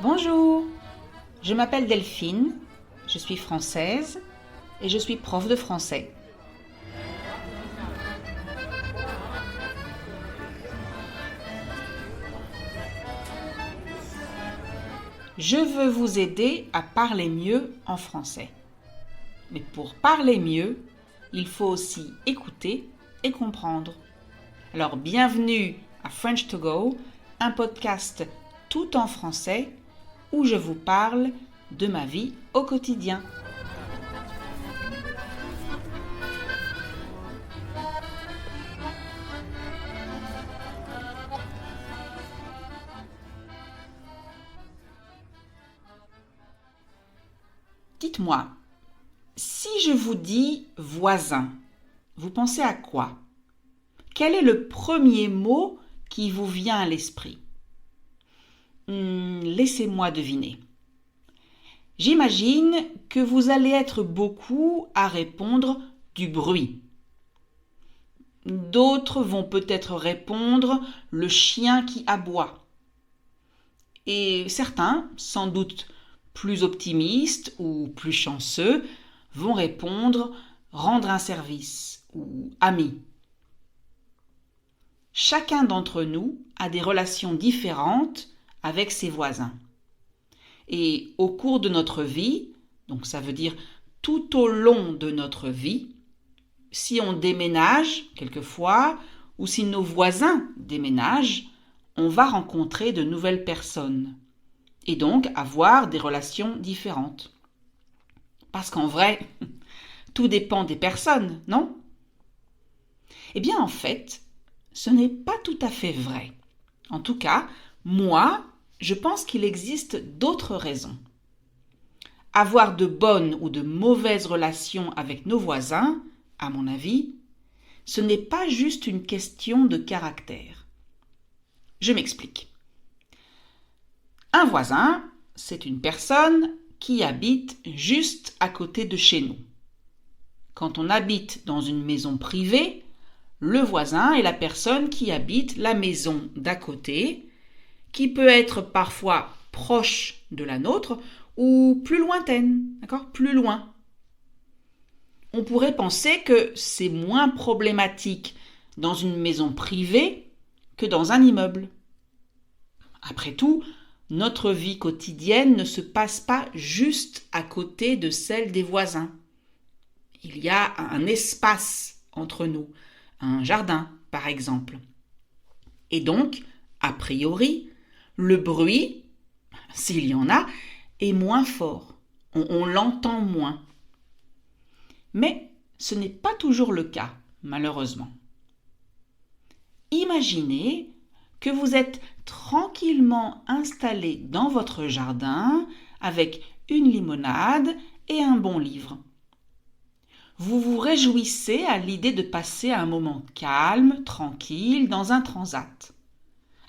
Bonjour, je m'appelle Delphine, je suis française et je suis prof de français. Je veux vous aider à parler mieux en français. Mais pour parler mieux, il faut aussi écouter et comprendre. Alors bienvenue à French to Go, un podcast tout en français où je vous parle de ma vie au quotidien. Dites-moi, si je vous dis voisin, vous pensez à quoi? Quel est le premier mot qui vous vient à l'esprit? Laissez-moi deviner. J'imagine que vous allez être beaucoup à répondre du bruit. D'autres vont peut-être répondre le chien qui aboie. Et certains, sans doute plus optimistes ou plus chanceux, vont répondre rendre un service ou ami. Chacun d'entre nous a des relations différentes avec ses voisins. Et au cours de notre vie, donc ça veut dire tout au long de notre vie, si on déménage quelquefois ou si nos voisins déménagent, on va rencontrer de nouvelles personnes et donc avoir des relations différentes. Parce qu'en vrai, tout dépend des personnes, non? Eh bien en fait, ce n'est pas tout à fait vrai. En tout cas, moi, je pense qu'il existe d'autres raisons. Avoir de bonnes ou de mauvaises relations avec nos voisins, à mon avis, ce n'est pas juste une question de caractère. Je m'explique. Un voisin, c'est une personne qui habite juste à côté de chez nous. Quand on habite dans une maison privée, le voisin est la personne qui habite la maison d'à côté, qui peut être parfois proche de la nôtre ou plus lointaine, d'accord? Plus loin. On pourrait penser que c'est moins problématique dans une maison privée que dans un immeuble. Après tout, notre vie quotidienne ne se passe pas juste à côté de celle des voisins. Il y a un espace entre nous, un jardin par exemple. Et donc, a priori, le bruit, s'il y en a, est moins fort. On l'entend moins. Mais ce n'est pas toujours le cas, malheureusement. Imaginez que vous êtes tranquillement installé dans votre jardin avec une limonade et un bon livre. Vous vous réjouissez à l'idée de passer un moment calme, tranquille, dans un transat.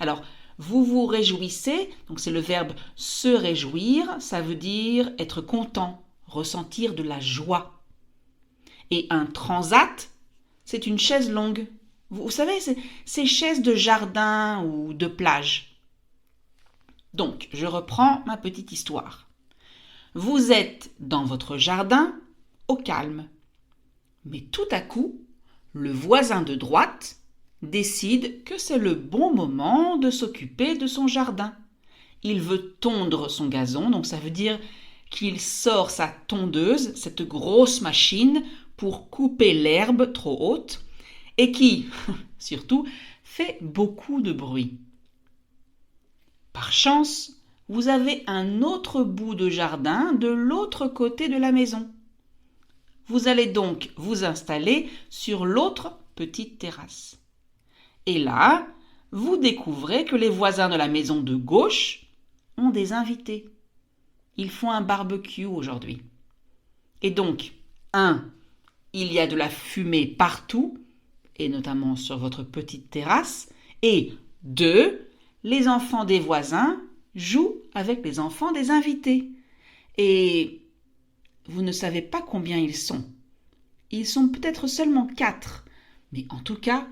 Alors, vous vous réjouissez, donc c'est le verbe se réjouir, ça veut dire être content, ressentir de la joie. Et un transat, c'est une chaise longue. Vous savez, ces chaises de jardin ou de plage. Donc, je reprends ma petite histoire. Vous êtes dans votre jardin, au calme. Mais tout à coup, le voisin de droite décide que c'est le bon moment de s'occuper de son jardin. Il veut tondre son gazon, donc ça veut dire qu'il sort sa tondeuse, cette grosse machine, pour couper l'herbe trop haute et qui, surtout, fait beaucoup de bruit. Par chance, vous avez un autre bout de jardin de l'autre côté de la maison. Vous allez donc vous installer sur l'autre petite terrasse. Et là, vous découvrez que les voisins de la maison de gauche ont des invités. Ils font un barbecue aujourd'hui. Et donc, 1, il y a de la fumée partout, et notamment sur votre petite terrasse. Et 2, les enfants des voisins jouent avec les enfants des invités. Et vous ne savez pas combien ils sont. Ils sont peut-être seulement 4, mais en tout cas,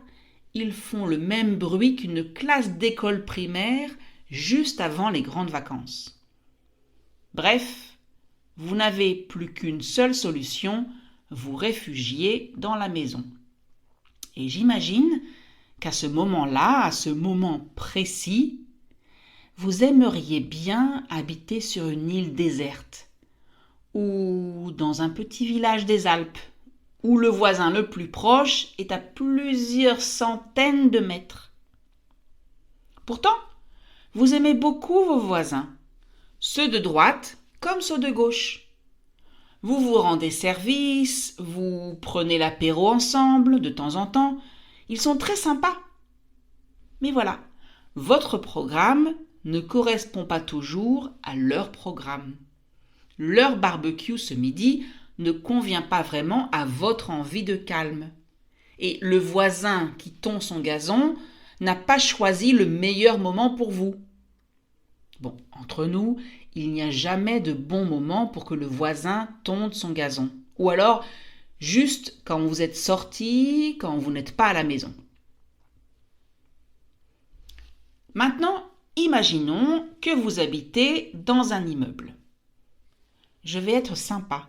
ils font le même bruit qu'une classe d'école primaire juste avant les grandes vacances. Bref, vous n'avez plus qu'une seule solution, vous réfugier dans la maison. Et j'imagine qu'à ce moment-là, à ce moment précis, vous aimeriez bien habiter sur une île déserte ou dans un petit village des Alpes où le voisin le plus proche est à plusieurs centaines de mètres. Pourtant, vous aimez beaucoup vos voisins, ceux de droite comme ceux de gauche. Vous vous rendez service, vous prenez l'apéro ensemble de temps en temps. Ils sont très sympas. Mais voilà, votre programme ne correspond pas toujours à leur programme. Leur barbecue ce midi ne convient pas vraiment à votre envie de calme. Et le voisin qui tond son gazon n'a pas choisi le meilleur moment pour vous. Bon, entre nous, il n'y a jamais de bon moment pour que le voisin tonde son gazon. Ou alors, juste quand vous êtes sortis, quand vous n'êtes pas à la maison. Maintenant, imaginons que vous habitez dans un immeuble. Je vais être sympa.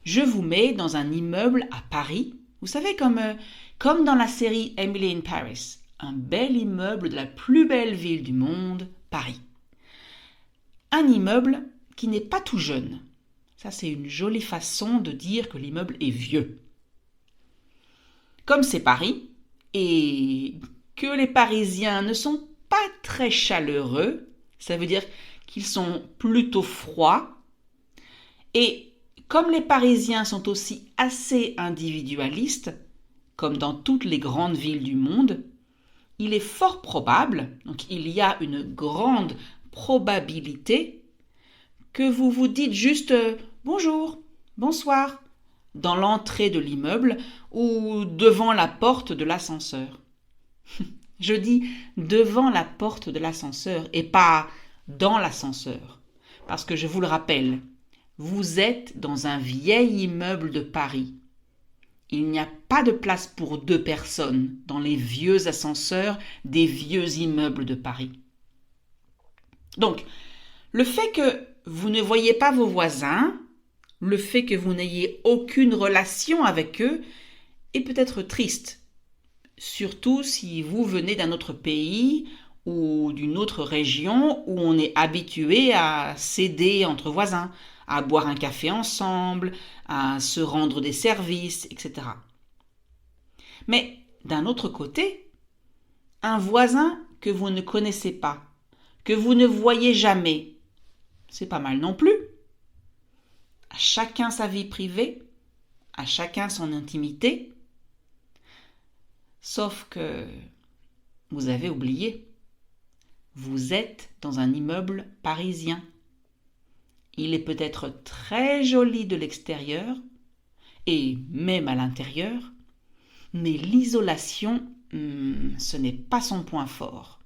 Je vous mets dans un immeuble à Paris. Vous savez, comme dans la série Emily in Paris. Un bel immeuble de la plus belle ville du monde, Paris. Un immeuble qui n'est pas tout jeune. Ça, c'est une jolie façon de dire que l'immeuble est vieux. Comme c'est Paris, et que les Parisiens ne sont pas très chaleureux, ça veut dire qu'ils sont plutôt froids, et comme les Parisiens sont aussi assez individualistes, comme dans toutes les grandes villes du monde, il est fort probable, donc il y a une grande probabilité que vous vous dites juste bonjour, bonsoir dans l'entrée de l'immeuble ou devant la porte de l'ascenseur. Je dis devant la porte de l'ascenseur et pas dans l'ascenseur, parce que je vous le rappelle, vous êtes dans un vieil immeuble de Paris. Il n'y a pas de place pour 2 personnes dans les vieux ascenseurs des vieux immeubles de Paris. Donc, le fait que vous ne voyez pas vos voisins, le fait que vous n'ayez aucune relation avec eux est peut-être triste, surtout si vous venez d'un autre pays ou d'une autre région où on est habitué à s'aider entre voisins, à boire un café ensemble, à se rendre des services, etc. Mais d'un autre côté, un voisin que vous ne connaissez pas, que vous ne voyez jamais, c'est pas mal non plus. À chacun sa vie privée, à chacun son intimité. Sauf que vous avez oublié, vous êtes dans un immeuble parisien. Il est peut-être très joli de l'extérieur et même à l'intérieur, mais l'isolation, ce n'est pas son point fort.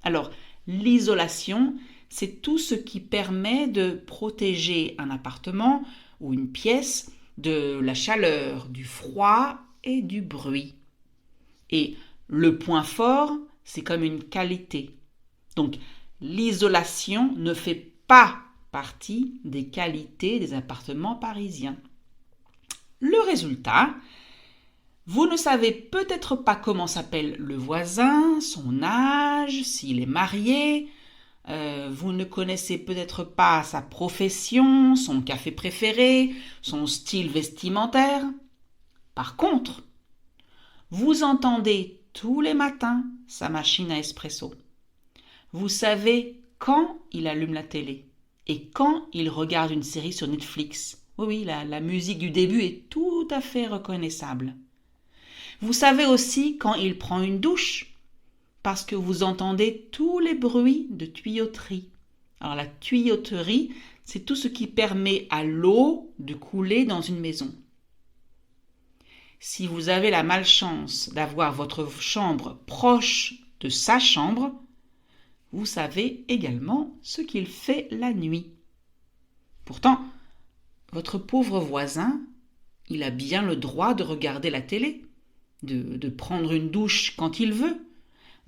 Alors, l'isolation, c'est tout ce qui permet de protéger un appartement ou une pièce de la chaleur, du froid et du bruit. Et le point fort, c'est comme une qualité. Donc, l'isolation ne fait pas partie des qualités des appartements parisiens. Le résultat, vous ne savez peut-être pas comment s'appelle le voisin, son âge, s'il est marié, vous ne connaissez peut-être pas sa profession, son café préféré, son style vestimentaire. Par contre, vous entendez tous les matins sa machine à espresso. Vous savez quand il allume la télé et quand il regarde une série sur Netflix. Oui, la musique du début est tout à fait reconnaissable. Vous savez aussi quand il prend une douche, parce que vous entendez tous les bruits de tuyauterie. Alors la tuyauterie, c'est tout ce qui permet à l'eau de couler dans une maison. Si vous avez la malchance d'avoir votre chambre proche de sa chambre, vous savez également ce qu'il fait la nuit. Pourtant, votre pauvre voisin, il a bien le droit de regarder la télé, de prendre une douche quand il veut,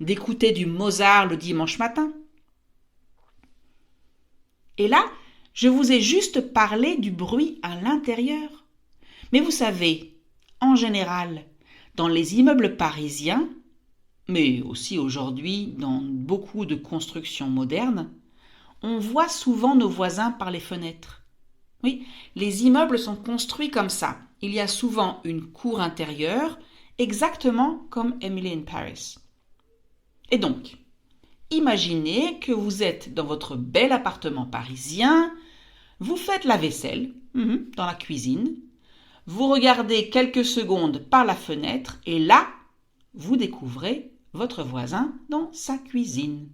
d'écouter du Mozart le dimanche matin. Et là, Je vous ai juste parlé du bruit à l'intérieur. Mais vous savez, en général, dans les immeubles parisiens, mais aussi aujourd'hui dans beaucoup de constructions modernes, on voit souvent nos voisins par les fenêtres. Oui, les immeubles sont construits comme ça. Il y a souvent une cour intérieure, exactement comme Emily in Paris. Et donc, imaginez que vous êtes dans votre bel appartement parisien, vous faites la vaisselle dans la cuisine, vous regardez quelques secondes par la fenêtre et là, vous découvrez votre voisin dans sa cuisine.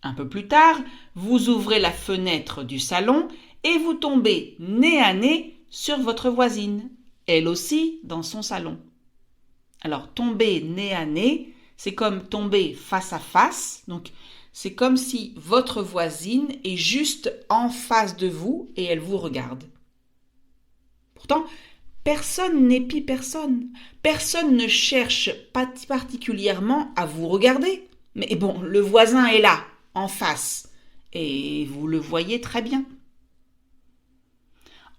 Un peu plus tard, vous ouvrez la fenêtre du salon et vous tombez nez à nez sur votre voisine, elle aussi dans son salon. Alors, tomber nez à nez, c'est comme tomber face à face, donc c'est comme si votre voisine est juste en face de vous et elle vous regarde. Pourtant, personne n'épie personne. Personne ne cherche particulièrement à vous regarder. Mais bon, le voisin est là, en face, et vous le voyez très bien.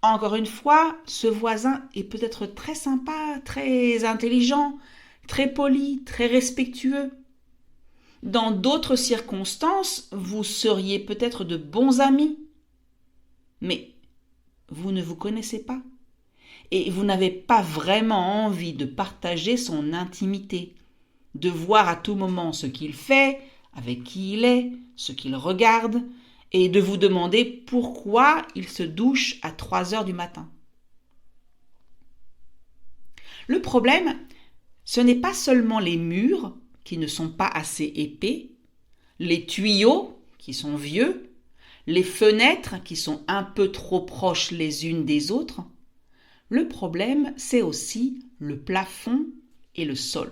Encore une fois, ce voisin est peut-être très sympa, très intelligent, très poli, très respectueux. Dans d'autres circonstances, vous seriez peut-être de bons amis. Mais vous ne vous connaissez pas. Et vous n'avez pas vraiment envie de partager son intimité, de voir à tout moment ce qu'il fait, avec qui il est, ce qu'il regarde, et de vous demander pourquoi il se douche à 3 heures du matin. Le problème, ce n'est pas seulement les murs qui ne sont pas assez épais, les tuyaux qui sont vieux, les fenêtres qui sont un peu trop proches les unes des autres. Le problème, c'est aussi le plafond et le sol.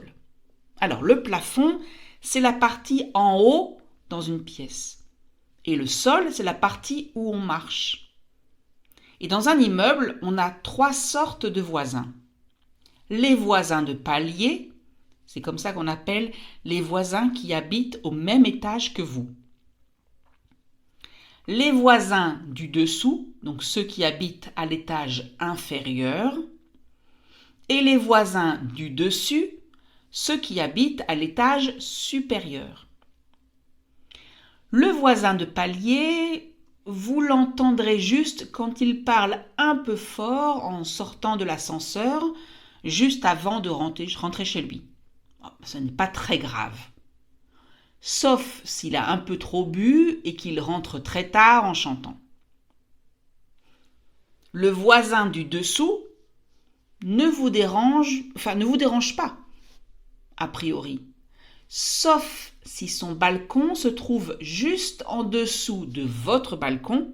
Alors, le plafond, c'est la partie en haut dans une pièce. Et le sol, c'est la partie où on marche. Et dans un immeuble, on a 3 sortes de voisins. Les voisins de palier, c'est comme ça qu'on appelle les voisins qui habitent au même étage que vous. Les voisins du dessous, donc ceux qui habitent à l'étage inférieur, et les voisins du dessus, ceux qui habitent à l'étage supérieur. Le voisin de palier, vous l'entendrez juste quand il parle un peu fort en sortant de l'ascenseur, juste avant de rentrer chez lui. Ce n'est pas très grave. Sauf s'il a un peu trop bu et qu'il rentre très tard en chantant. Le voisin du dessous ne vous dérange pas, a priori. Sauf si son balcon se trouve juste en dessous de votre balcon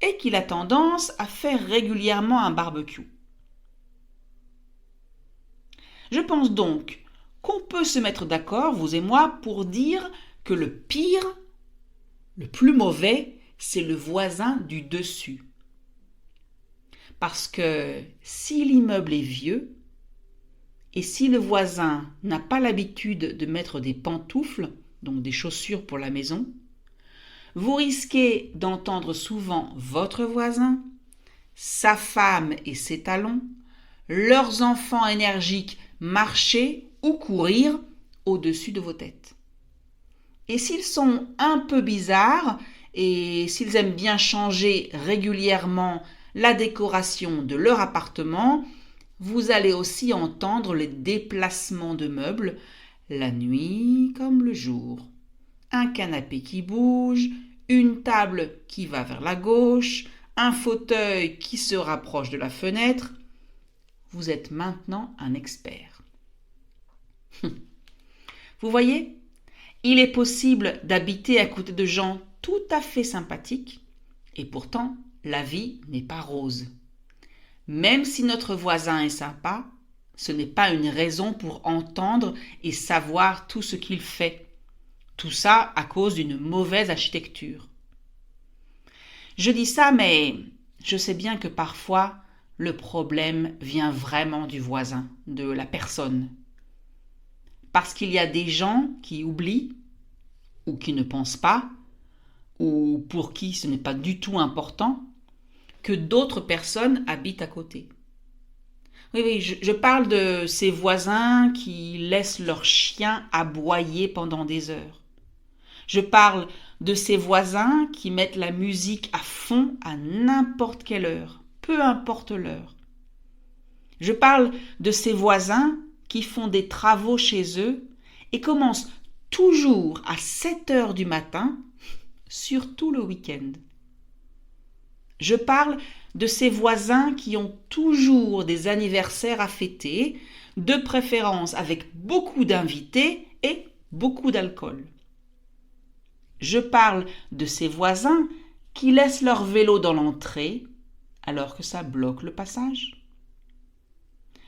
et qu'il a tendance à faire régulièrement un barbecue. Je pense donc qu'on peut se mettre d'accord, vous et moi, pour dire que le pire, le plus mauvais, c'est le voisin du dessus. Parce que si l'immeuble est vieux, et si le voisin n'a pas l'habitude de mettre des pantoufles, donc des chaussures pour la maison, vous risquez d'entendre souvent votre voisin, sa femme et ses talons, leurs enfants énergiques marcher ou courir au-dessus de vos têtes. Et s'ils sont un peu bizarres et s'ils aiment bien changer régulièrement la décoration de leur appartement, vous allez aussi entendre les déplacements de meubles, la nuit comme le jour. Un canapé qui bouge, une table qui va vers la gauche, un fauteuil qui se rapproche de la fenêtre. Vous êtes maintenant un expert. Vous voyez, il est possible d'habiter à côté de gens tout à fait sympathiques et pourtant la vie n'est pas rose. Même si notre voisin est sympa, ce n'est pas une raison pour entendre et savoir tout ce qu'il fait. Tout ça à cause d'une mauvaise architecture. Je dis ça, mais je sais bien que parfois, le problème vient vraiment du voisin, de la personne. Parce qu'il y a des gens qui oublient ou qui ne pensent pas ou pour qui ce n'est pas du tout important, que d'autres personnes habitent à côté. Oui, je parle de ces voisins qui laissent leurs chiens aboyer pendant des heures. Je parle de ces voisins qui mettent la musique à fond à n'importe quelle heure, peu importe l'heure. Je parle de ces voisins qui font des travaux chez eux et commencent toujours à 7 heures du matin, surtout le week-end. Je parle de ces voisins qui ont toujours des anniversaires à fêter, de préférence avec beaucoup d'invités et beaucoup d'alcool. Je parle de ces voisins qui laissent leur vélo dans l'entrée alors que ça bloque le passage.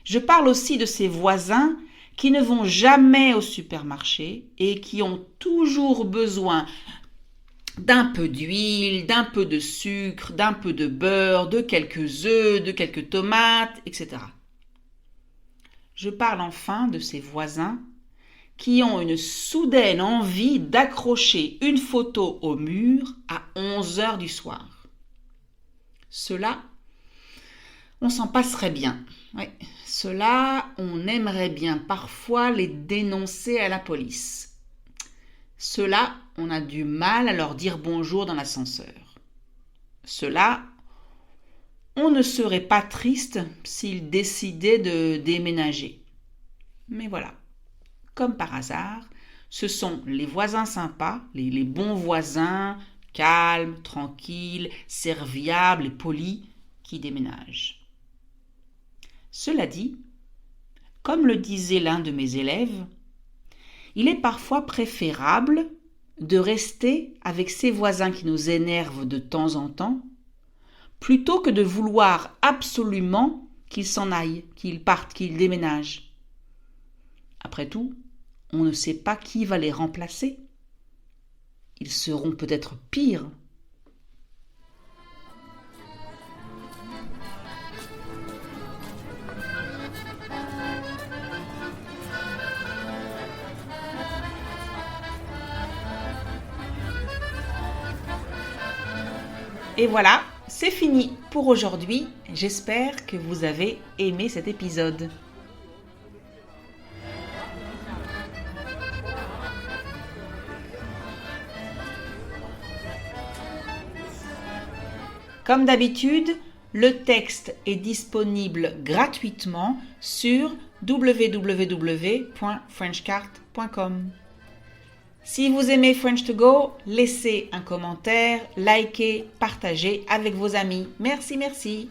Je parle aussi de ces voisins qui ne vont jamais au supermarché et qui ont toujours besoin d'un peu d'huile, d'un peu de sucre, d'un peu de beurre, de quelques œufs, de quelques tomates, etc. Je parle enfin de ces voisins qui ont une soudaine envie d'accrocher une photo au mur à 11 heures du soir. Ceux-là, on s'en passerait bien. Oui, ceux-là, on aimerait bien parfois les dénoncer à la police. Ceux-là, on a du mal à leur dire bonjour dans l'ascenseur. Ceux-là, on ne serait pas triste s'ils décidaient de déménager. Mais voilà, comme par hasard, ce sont les voisins sympas, les bons voisins, calmes, tranquilles, serviables et polis, qui déménagent. Cela dit, comme le disait l'un de mes élèves, il est parfois préférable de rester avec ces voisins qui nous énervent de temps en temps, plutôt que de vouloir absolument qu'ils s'en aillent, qu'ils partent, qu'ils déménagent. Après tout, on ne sait pas qui va les remplacer. Ils seront peut-être pires. Et voilà, c'est fini pour aujourd'hui. J'espère que vous avez aimé cet épisode. Comme d'habitude, le texte est disponible gratuitement sur www.frenchcart.com. Si vous aimez French to Go, laissez un commentaire, likez, partagez avec vos amis. Merci.